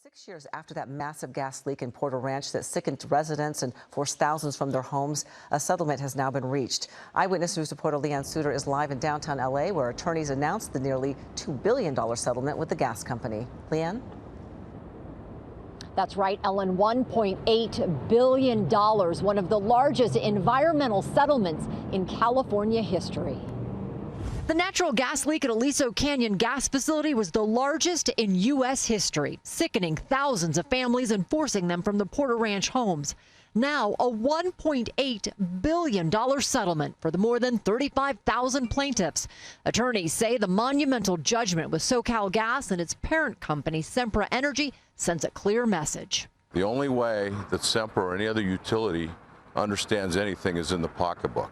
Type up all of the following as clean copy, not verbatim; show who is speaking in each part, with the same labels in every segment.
Speaker 1: 6 years after that massive gas leak in Porter Ranch that sickened residents and forced thousands from their homes, a settlement has now been reached. Eyewitness News reporter LEANNE SUTER is live in downtown L.A., where attorneys announced the nearly $2 billion settlement with the gas company. LEANNE?
Speaker 2: That's right, Ellen. $1.8 billion, one of the largest environmental settlements in California history.
Speaker 3: The natural gas leak at ALISO Canyon gas facility was the largest in U.S. history, sickening thousands of families and forcing them from the Porter Ranch homes. Now, a $1.8 billion settlement for the more than 35,000 plaintiffs. Attorneys say the monumental judgment with SoCal Gas and its parent company, Sempra Energy, sends a clear message.
Speaker 4: The only way that Sempra or any other utility understands anything is in the pocketbook.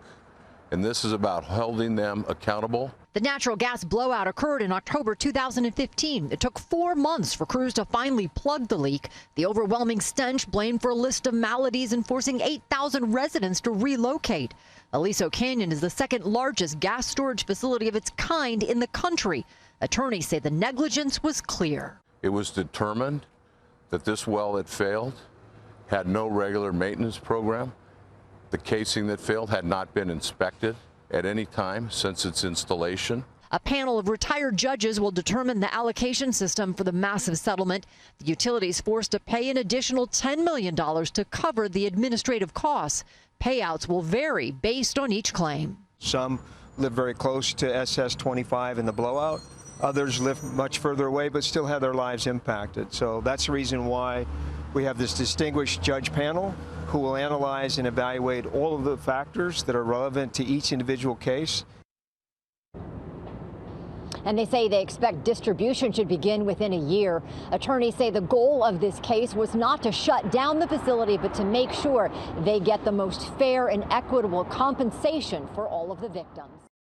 Speaker 4: And this is about holding them accountable.
Speaker 3: The natural gas blowout occurred in October 2015. It took 4 months for crews to finally plug the leak. The overwhelming stench blamed for a list of maladies and forcing 8,000 residents to relocate. ALISO Canyon is the second largest gas storage facility of its kind in the country. Attorneys say the negligence was clear.
Speaker 4: It was determined that this well had failed, had no regular maintenance program. The casing that failed had not been inspected at any time since its installation.
Speaker 3: A panel of retired judges will determine the allocation system for the massive settlement. The utilities forced to pay an additional $10 million to cover the administrative costs. Payouts will vary based on each claim.
Speaker 5: Some live very close to SS-25 in the blowout. Others live much further away but still have their lives impacted. So that's the reason why we have this distinguished judge panel who will analyze and evaluate all of the factors that are relevant to each individual case.
Speaker 2: And they say they expect distribution should begin within a year. Attorneys say the goal of this case was not to shut down the facility, but to make sure they get the most fair and equitable compensation for all of the victims.